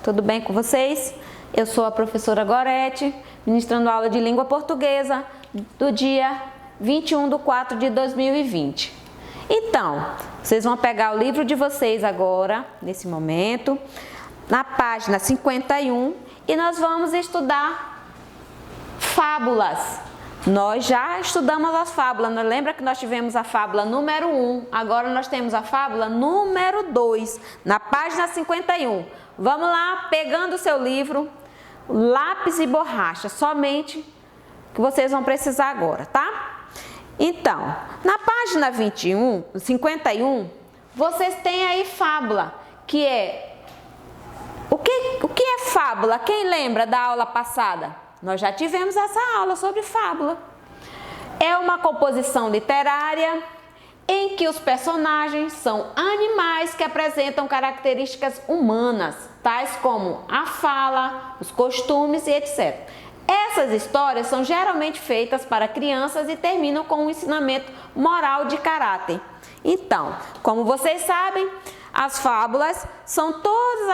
tudo bem com vocês? Eu sou a professora Gorete, ministrando aula de língua portuguesa do dia 21/4/2020. Então, vocês vão pegar o livro de vocês agora, nesse momento, na página 51, e nós vamos estudar fábulas. Nós já estudamos as fábulas, lembra que nós tivemos a fábula número 1, agora nós temos a fábula número 2, na página 51. Vamos lá, pegando o seu livro, lápis e borracha, somente que vocês vão precisar agora, tá? Então, na página 51, vocês têm aí fábula, que é... O que é fábula? Quem lembra da aula passada? Nós já tivemos essa aula sobre fábula. É uma composição literária em que os personagens são animais que apresentam características humanas, tais como a fala, os costumes e etc. Essas histórias são geralmente feitas para crianças e terminam com um ensinamento moral de caráter. Então, como vocês sabem, as fábulas são todas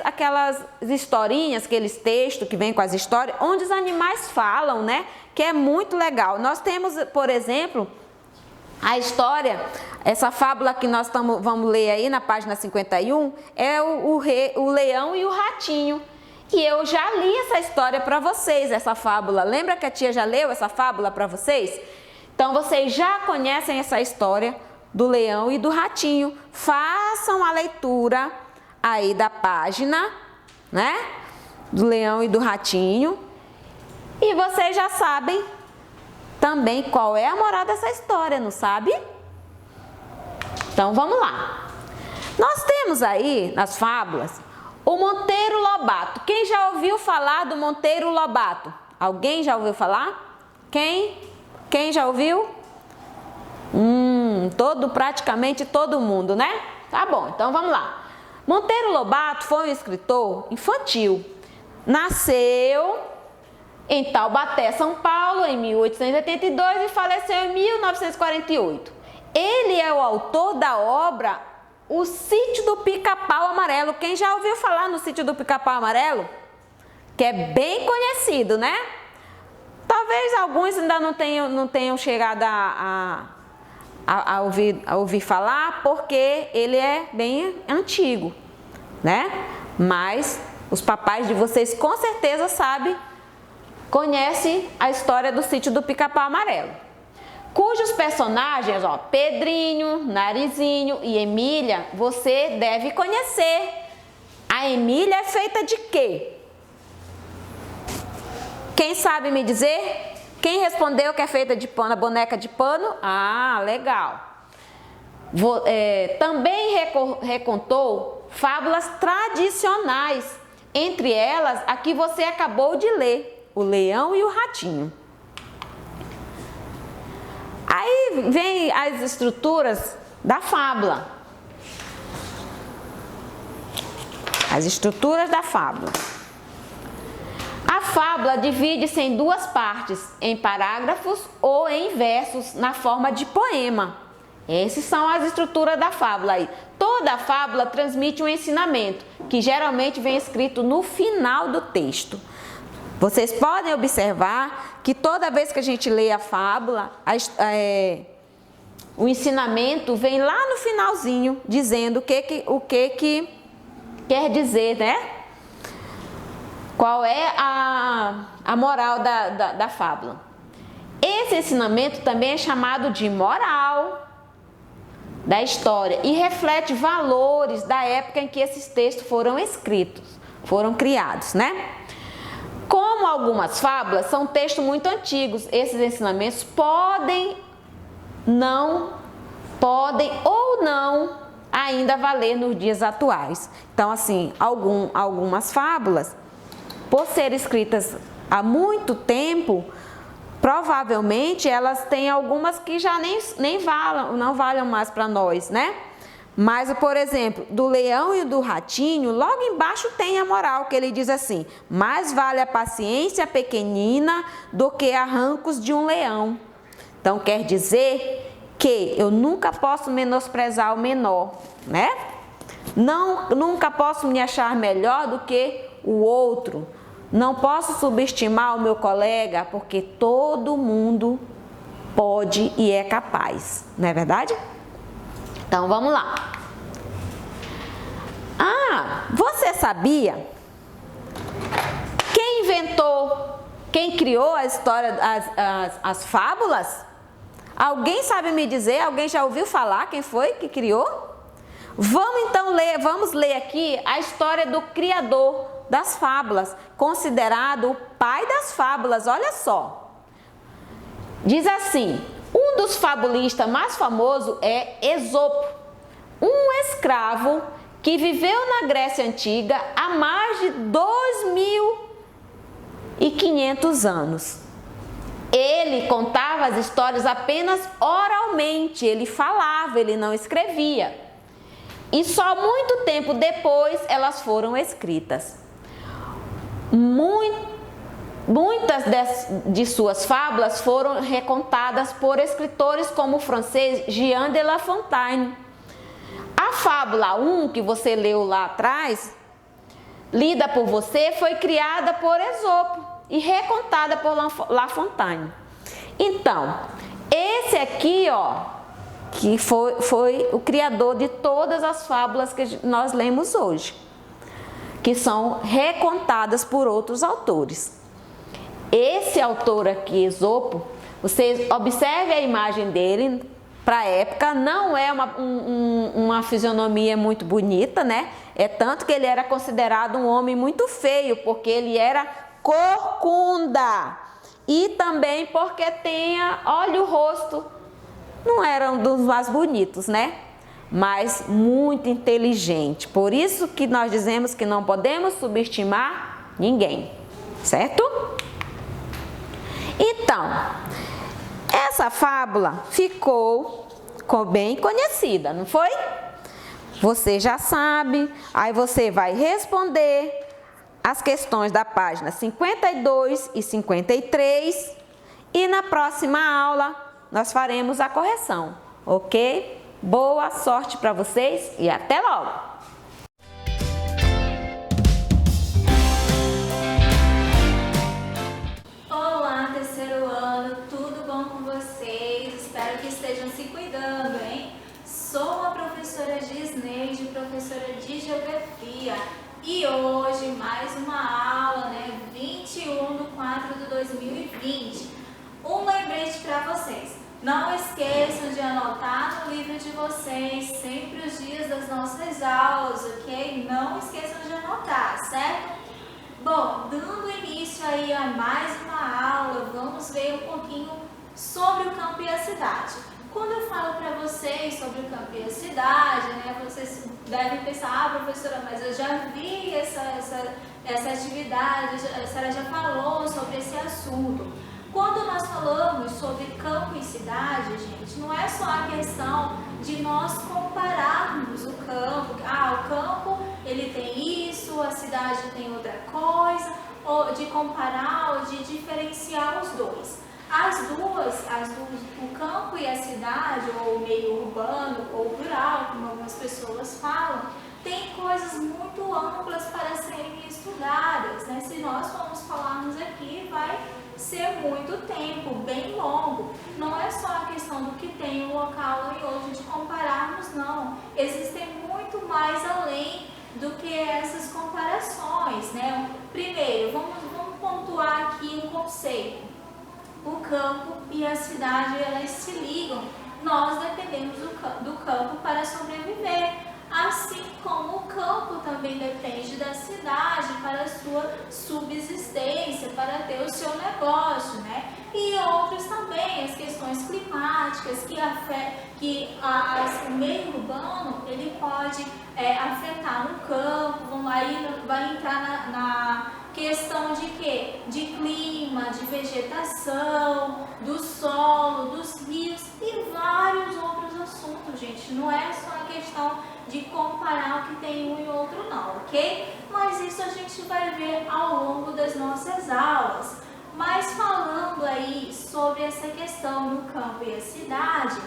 aquelas historinhas, aqueles textos que vêm com as histórias, onde os animais falam, né? Que é muito legal. Nós temos, por exemplo, a história, essa fábula que nós vamos ler aí na página 51, é o leão e o ratinho. E eu já li essa história para vocês, essa fábula. Lembra que a tia já leu essa fábula para vocês? Então, vocês já conhecem essa história do leão e do ratinho. Façam a leitura aí da página, né? Do leão e do ratinho. E vocês já sabem também qual é a moral dessa história, não sabe? Então vamos lá. Nós temos aí nas fábulas o Monteiro Lobato. Quem já ouviu falar do Monteiro Lobato? Alguém já ouviu falar? Quem já ouviu? Praticamente todo mundo, né? Tá bom, então vamos lá. Monteiro Lobato foi um escritor infantil. Nasceu em Taubaté, São Paulo, em 1882 e faleceu em 1948. Ele é o autor da obra O Sítio do Pica-Pau Amarelo. Quem já ouviu falar no Sítio do Pica-Pau Amarelo? Que é bem conhecido, né? Talvez alguns ainda não tenham chegado a ouvir falar, porque ele é bem antigo, né? Mas os papais de vocês com certeza conhecem a história do Sítio do Pica-Pau Amarelo, cujos personagens, Pedrinho, Narizinho e Emília, você deve conhecer. A Emília é feita de quê? Quem sabe me dizer? Quem respondeu que é feita de pano, a boneca de pano? Ah, legal. Também recontou fábulas tradicionais, entre elas a que você acabou de ler, O Leão e o Ratinho. Aí vem as estruturas da fábula. As estruturas da fábula. A fábula divide-se em duas partes, em parágrafos ou em versos, na forma de poema. Essas são as estruturas da fábula aí. Toda a fábula transmite um ensinamento, que geralmente vem escrito no final do texto. Vocês podem observar que toda vez que a gente lê a fábula, o ensinamento vem lá no finalzinho, dizendo o que quer dizer, né? Qual é a moral da fábula? Esse ensinamento também é chamado de moral da história e reflete valores da época em que esses textos foram escritos, foram criados, né? Como algumas fábulas são textos muito antigos, esses ensinamentos podem ou não ainda valer nos dias atuais. Então, assim, algumas fábulas, por serem escritas há muito tempo, provavelmente elas têm algumas que já não valham mais para nós, né? Mas, por exemplo, do leão e do ratinho, logo embaixo tem a moral, que ele diz assim: mais vale a paciência pequenina do que arrancos de um leão. Então, quer dizer que eu nunca posso menosprezar o menor, né? Nunca posso me achar melhor do que o outro. Não posso subestimar o meu colega, porque todo mundo pode e é capaz. Não é verdade? Então, vamos lá. Você sabia? Quem criou a história, as fábulas? Alguém sabe me dizer? Alguém já ouviu falar quem foi que criou? Vamos ler aqui a história do criador das fábulas, considerado o pai das fábulas. Olha só. Diz assim: um dos fabulistas mais famosos é Esopo, um escravo que viveu na Grécia Antiga há mais de 2.500 anos. Ele contava as histórias apenas oralmente, ele falava, ele não escrevia. E só muito tempo depois elas foram escritas. Muitas de suas fábulas foram recontadas por escritores como o francês Jean de La Fontaine. A fábula 1, que você leu lá atrás, lida por você, foi criada por Esopo e recontada por La Fontaine. Então, esse aqui, que foi o criador de todas as fábulas que nós lemos hoje, que são recontadas por outros autores. Esse autor aqui, Esopo, vocês observem a imagem dele. Para a época, não é uma fisionomia muito bonita, né? É tanto que ele era considerado um homem muito feio, porque ele era corcunda. E também porque olha o rosto, não era um dos mais bonitos, né? Mas muito inteligente. Por isso que nós dizemos que não podemos subestimar ninguém, certo? Então, essa fábula ficou bem conhecida, não foi? Você já sabe, aí você vai responder as questões da página 52 e 53 e na próxima aula nós faremos a correção, ok? Boa sorte para vocês e até logo! Olá, terceiro ano, tudo bom com vocês? Espero que estejam se cuidando, hein? Sou a professora Gisneide, professora de Geografia, e hoje mais uma aula, 21/4/2020. Um lembrete para vocês. Não esqueçam de anotar no livro de vocês sempre os dias das nossas aulas, ok? Não esqueçam de anotar, certo? Bom, dando início aí a mais uma aula, vamos ver um pouquinho sobre o campo e a cidade. Quando eu falo para vocês sobre o campo e a cidade, vocês devem pensar, professora, mas eu já vi essa atividade, a senhora já falou sobre esse assunto. Quando nós falamos sobre campo e cidade, gente, não é só a questão de nós compararmos o campo. O campo ele tem isso, a cidade tem outra coisa, ou de comparar ou de diferenciar os dois. O campo e a cidade, ou o meio urbano ou rural, como algumas pessoas falam, tem coisas muito amplas para serem estudadas, né? Se nós formos falarmos aqui, vai ser muito tempo, bem longo. Não é só a questão do que tem um local e outro de compararmos, não. Existem muito mais além do que essas comparações, né? Primeiro, vamos pontuar aqui um conceito. O campo e a cidade, elas se ligam. Nós dependemos do campo para sobreviver. Assim como o campo também depende da cidade para a sua subsistência, para ter o seu negócio, né? E outros também, as questões climáticas o meio urbano ele pode afetar no campo, aí vai entrar na questão de quê? De clima, de vegetação, do solo, dos rios e vários outros assuntos, gente. Não é só a questão de comparar o que tem um e outro não, ok? Mas isso a gente vai ver ao longo das nossas aulas. Mas falando aí sobre essa questão do campo e a cidade,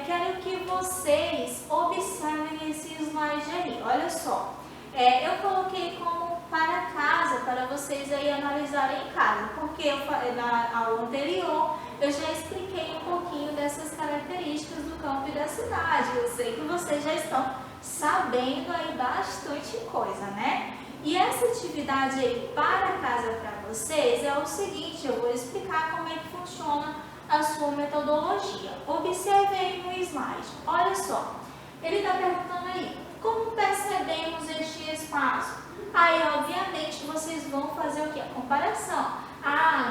quero que vocês observem esse slide aí. Olha só, eu coloquei como para casa, para vocês aí analisarem em casa, porque na aula anterior eu já expliquei um pouquinho dessas características do campo e da cidade. Eu sei que vocês já estão sabendo aí bastante coisa, né? E essa atividade aí para casa para vocês é o seguinte, eu vou explicar como é que funciona a sua metodologia. Observe aí no slide, olha só, ele está perguntando aí, como percebemos este espaço? Aí, obviamente, vocês vão fazer o que? A comparação.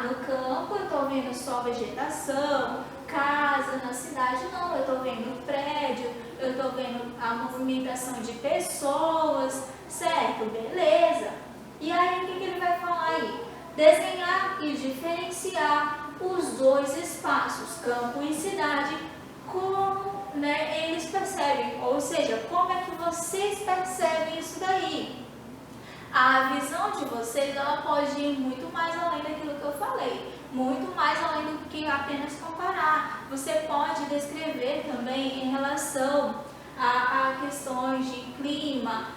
No campo eu estou vendo só vegetação, casa, na cidade não, eu estou vendo prédio, eu estou vendo a movimentação de pessoas, certo? Beleza. E aí, o que ele vai falar aí? Desenhar e diferenciar os dois espaços, campo e cidade, como eles percebem, ou seja, como é que vocês percebem isso daí? A visão de vocês, ela pode ir muito mais além daquilo que eu falei, muito mais além do que apenas comparar. Você pode descrever também em relação a questões de clima.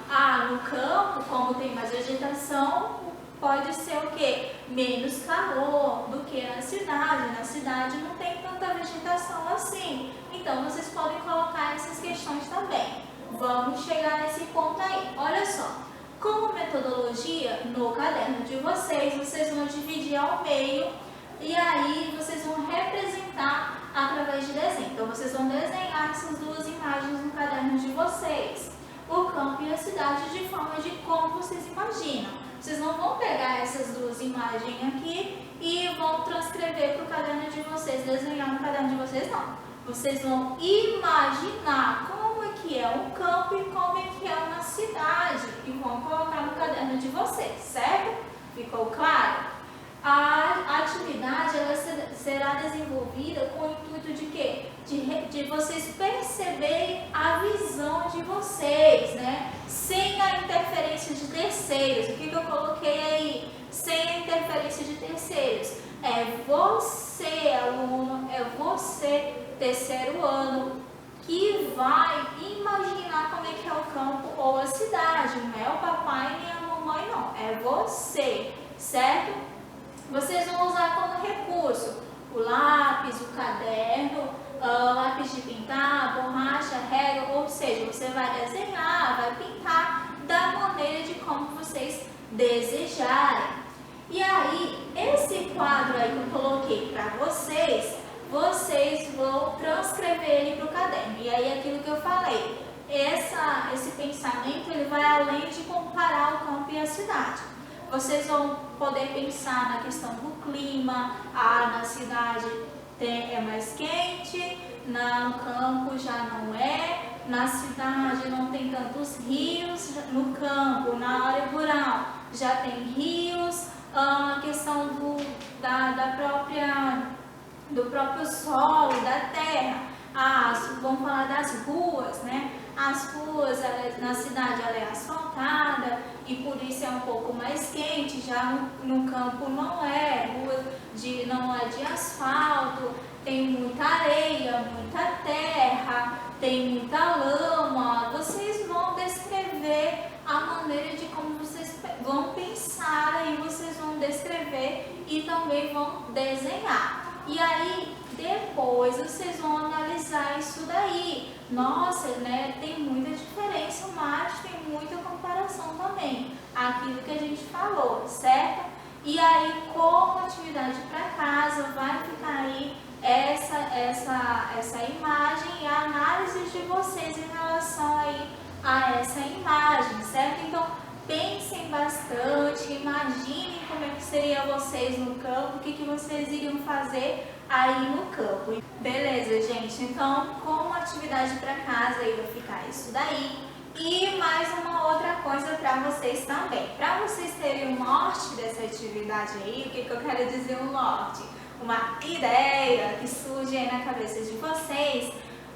No campo, como tem mais vegetação, pode ser o quê? Menos calor do que na cidade. Na cidade não tem tanta vegetação assim. Então, vocês podem colocar essas questões também. Vamos chegar nesse ponto aí. Olha só. Como metodologia, no caderno de vocês vão dividir ao meio e aí vocês vão representar através de desenho. Então, vocês vão desenhar essas duas imagens no caderno de vocês, o campo e a cidade, de forma de como vocês imaginam. Vocês não vão pegar essas duas imagens aqui e vão transcrever para o caderno de vocês, desenhar no caderno de vocês, não. Vocês vão imaginar como que é o campo e como é que é uma cidade e vão colocar no caderno de vocês, certo? Ficou claro? A atividade ela será desenvolvida com o intuito de quê? De vocês perceberem a visão de vocês, né? Sem a interferência de terceiros. O que eu coloquei aí? Sem a interferência de terceiros. É você, aluno, é você, terceiro ano, que vai imaginar como é que é o campo ou a cidade. Não é o papai nem a mamãe, não. É você, certo? Vocês vão usar como recurso o lápis, o caderno, lápis de pintar, borracha, régua, ou seja, você vai desenhar, vai pintar da maneira de como vocês desejarem. E aí, esse quadro aí que eu coloquei para vocês vão transcrever ele para o caderno. E aí, aquilo que eu falei, esse pensamento ele vai além de comparar o campo e a cidade. Vocês vão poder pensar na questão do clima. Na cidade é mais quente, no campo já não é, na cidade não tem tantos rios, no campo, na área rural, já tem rios. A questão do próprio solo, da terra. Vamos falar das ruas, né? As ruas na cidade ela é asfaltada e por isso é um pouco mais quente. Já no campo não é de asfalto, tem muita areia, muita terra, tem muita lama. Vocês vão descrever a maneira de como vocês vão pensar e vocês vão descrever e também vão desenhar. E aí, depois vocês vão analisar isso daí. Nossa, né? Tem muita diferença, mas tem muita comparação também. Aquilo que a gente falou, certo? E aí, como atividade para casa, vai ficar aí essa imagem e a análise de vocês em relação aí a essa imagem, certo? Então, pensem bastante, imaginem como é que seria vocês no campo, o que vocês iriam fazer aí no campo. Beleza, gente? Então, como atividade para casa, aí vai ficar isso daí. E mais uma outra coisa para vocês também. Para vocês terem o norte dessa atividade aí, o que eu quero dizer o norte? Uma ideia que surge aí na cabeça de vocês.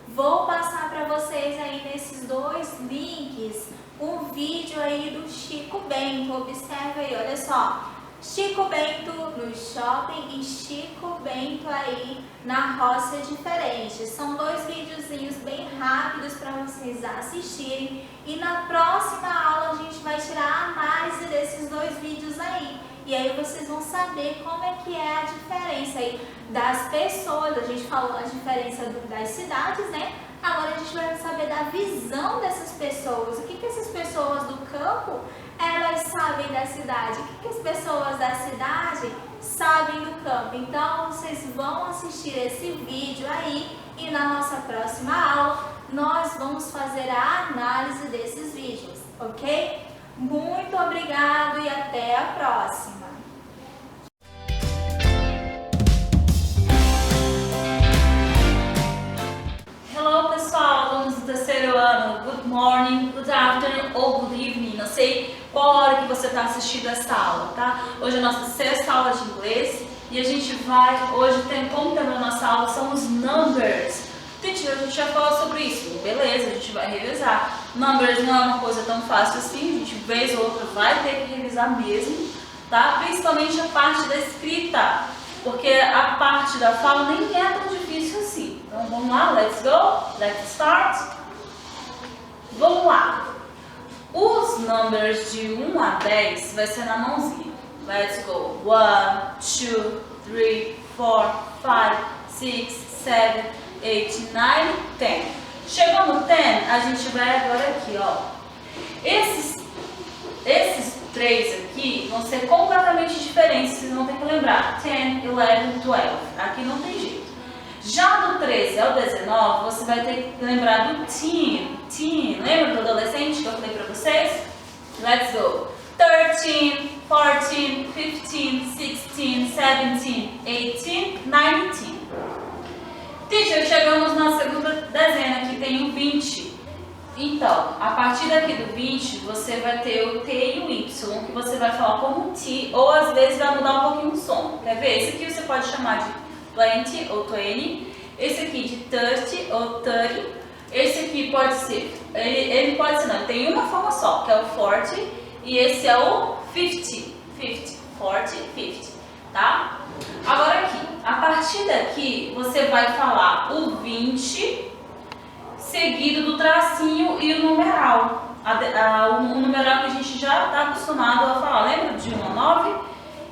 Vou passar para vocês aí nesses dois links um vídeo aí do Chico Bento. Observe aí, olha só. Chico Bento nos Shopping e Chico Bento aí na Roça Diferente. São 2 videozinhos bem rápidos para vocês assistirem e na próxima aula a gente vai tirar a análise desses 2 vídeos aí. E aí vocês vão saber como é que é a diferença aí das pessoas. A gente falou a diferença das cidades, né? Agora a gente vai saber da visão dessas pessoas. O que essas pessoas do campo, elas sabem da cidade? O que as pessoas da cidade sabem do campo? Então vocês vão assistir esse vídeo aí e na nossa próxima aula nós vamos fazer a análise desses vídeos, ok? Muito obrigado e até a próxima! Hello pessoal, alunos do terceiro ano, good morning, good afternoon ou good evening, não sei qual hora que você está assistindo essa aula, tá? Hoje é a nossa 6ª aula de inglês e a gente vai, hoje como tema da nossa aula são os numbers. Teacher, a gente já falou sobre isso, beleza, a gente vai revisar. Numbers não é uma coisa tão fácil assim, a gente vez ou outra vai ter que revisar mesmo, tá? Principalmente a parte da escrita, porque a parte da fala nem é tão difícil assim. Então vamos lá, let's go, let's start. Vamos lá. Os numbers de 1 a 10 vai ser na mãozinha. Let's go. 1, 2, 3, 4, 5, 6, 7, 8, 9, 10. Chegou no 10, a gente vai agora aqui, ó. Esses 3 aqui vão ser completamente diferentes, vocês vão ter que lembrar. 10, 11, 12. Aqui não tem jeito. Já do 13 ao 19, você vai ter que lembrar do teen. Lembra do adolescente que eu falei pra vocês? Let's go. 13, 14, 15, 16, 17, 18, 19. Teacher, chegamos na segunda dezena, que tem o 20. Então, a partir daqui do 20, você vai ter o T e o Y, que você vai falar como T, ou às vezes vai mudar um pouquinho o som. Quer ver? Esse aqui você pode chamar de 20 ou 20. Esse aqui de 30 ou 30. Esse aqui pode ser, ele pode ser, não, tem uma forma só, que é o 40. E esse é o 50. 40, 50, tá? Agora aqui, a partir daqui, você vai falar o 20, seguido do tracinho e o numeral. O numeral que a gente já está acostumado a falar, lembra de 1 a 9?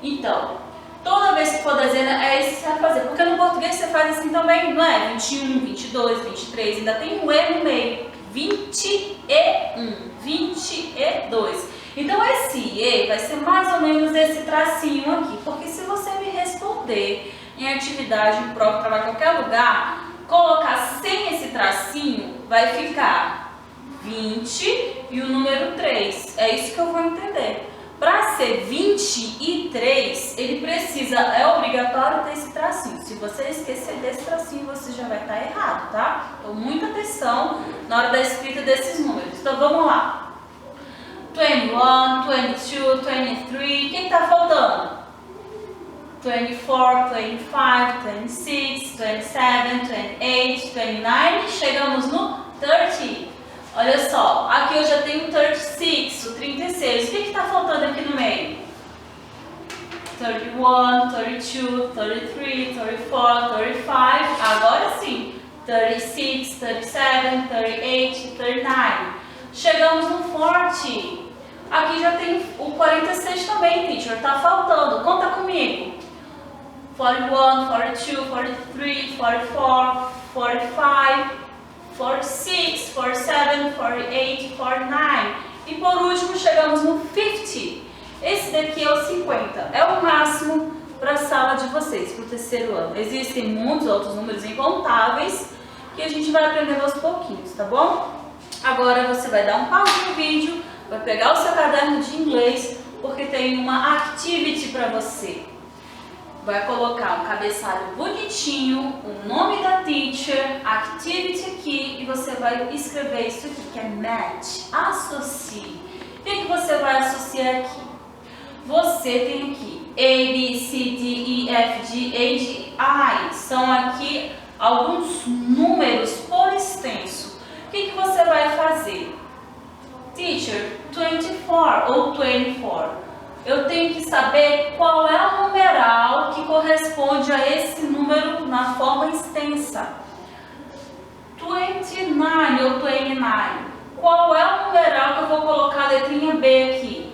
Então, toda vez que for dezena, é isso que você vai fazer. Porque no português você faz assim também, não é? 21, 22, 23, ainda tem um E no meio. 21, 22. Então esse E vai ser mais ou menos esse tracinho aqui. Porque se você me responder em atividade, em prova, trabalhar em qualquer lugar, colocar sem esse tracinho, vai ficar 20 e o número 3. É isso que eu vou entender. Para ser 23, ele precisa, é obrigatório ter esse tracinho. Se você esquecer desse tracinho, você já vai estar errado, tá? Então, muita atenção na hora da escrita desses números. Então, vamos lá. 21, 22, 23, o que está faltando? 24, 25, 26, 27, 28, 29, chegamos no 30. Olha só, aqui eu já tenho o 36, o 36. O que está faltando aqui no meio? 31, 32, 33, 34, 35. Agora sim, 36, 37, 38, 39. Chegamos no 40. Aqui já tem o 46 também, teacher. Está faltando. Conta comigo. 41, 42, 43, 44, 45. 46, 47, 48, 49. E por último chegamos no 50. Esse daqui é o 50. É o máximo para a sala de vocês, para o terceiro ano. Existem muitos outros números incontáveis que a gente vai aprendendo aos pouquinhos, tá bom? Agora você vai dar um pause no vídeo, vai pegar o seu caderno de inglês, porque tem uma activity para você. Vai colocar um cabeçalho bonitinho, o nome da teacher, activity aqui, e você vai escrever isso aqui, que é match, associe. O que você vai associar aqui? Você tem aqui A, B, C, D, E, F, G, H, I. São aqui alguns números por extenso. O que você vai fazer? Teacher, 24 ou 24. Eu tenho que saber qual é o numeral responde a esse número na forma extensa. 29 ou 29. Qual é o numeral que eu vou colocar a letrinha B aqui?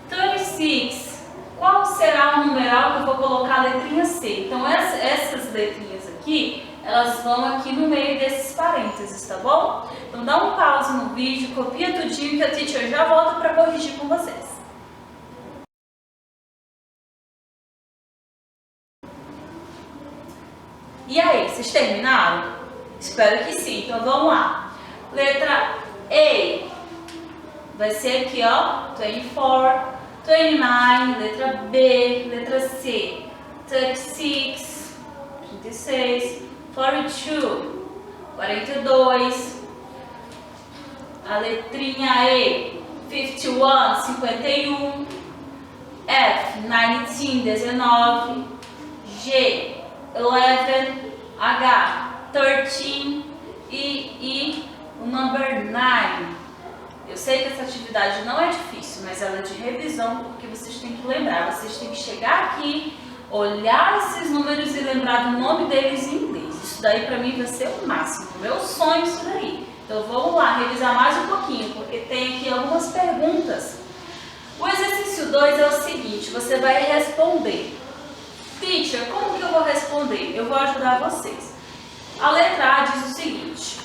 36. Qual será o numeral que eu vou colocar a letrinha C? Então, essas letrinhas aqui, elas vão aqui no meio desses parênteses, tá bom? Então, dá um pause no vídeo, copia tudinho que a teacher já volta para corrigir com vocês. E aí, vocês terminaram? Espero que sim. Então, vamos lá. Letra A. Vai ser aqui, ó, 24, 29, letra B, letra C, 36, 36, 42, 42, a letrinha E, 51, 51, F, 19, 19, G, 11, H, 13 e o number 9. Eu sei que essa atividade não é difícil, mas ela é de revisão, porque vocês têm que lembrar, vocês têm que chegar aqui, olhar esses números e lembrar do nome deles em inglês. Isso daí para mim vai ser o máximo, meu sonho isso daí. Então vamos lá, revisar mais um pouquinho, porque tem aqui algumas perguntas. O exercício 2 é o seguinte, você vai responder. Teacher, como que eu vou responder? Eu vou ajudar vocês. A letra A diz o seguinte: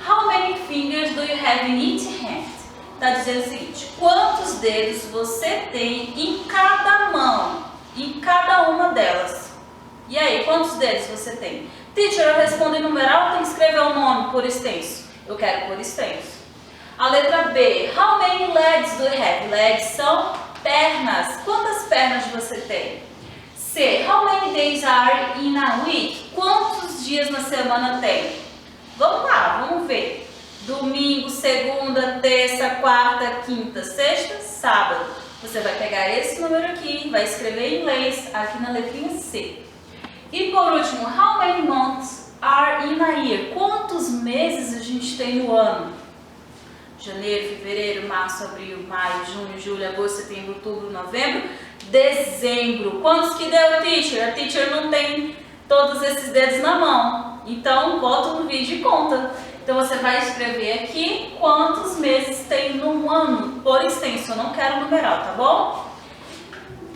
How many fingers do you have in each hand? Está dizendo o seguinte: quantos dedos você tem em cada mão? Em cada uma delas. E aí, quantos dedos você tem? Teacher, eu respondo em numeral ou tem que escrever o nome por extenso? Eu quero por extenso. A letra B. How many legs do you have? Legs são pernas. Quantas pernas você tem? C. How many days are in a week? Quantos dias na semana tem? Vamos lá, vamos ver. Domingo, segunda, terça, quarta, quinta, sexta, sábado. Você vai pegar esse número aqui, vai escrever em inglês aqui na letrinha C. E por último, how many months are in a year? Quantos meses a gente tem no ano? Janeiro, fevereiro, março, abril, maio, junho, julho, agosto, setembro, outubro, novembro, dezembro. Quantos que deu, teacher? A teacher não tem todos esses dedos na mão. Então, volta no vídeo e conta. Então, você vai escrever aqui quantos meses tem no ano, por extenso. Eu não quero numeral, tá bom?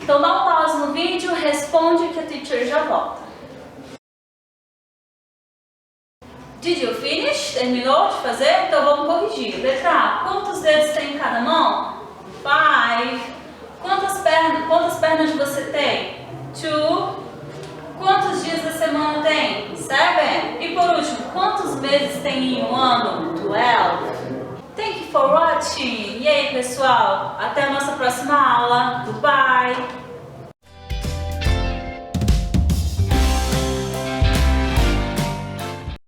Então, dá um pause no vídeo, responde que a teacher já volta. Did you finish? Terminou de fazer? Então, vamos corrigir. Letra A. Quantos dedos tem em cada mão? 5. Quantas pernas você tem? 2. Quantos dias da semana tem? 7. E por último, quantos meses tem em um ano? 12. Thank you for watching. E aí, pessoal? Até a nossa próxima aula. Goodbye.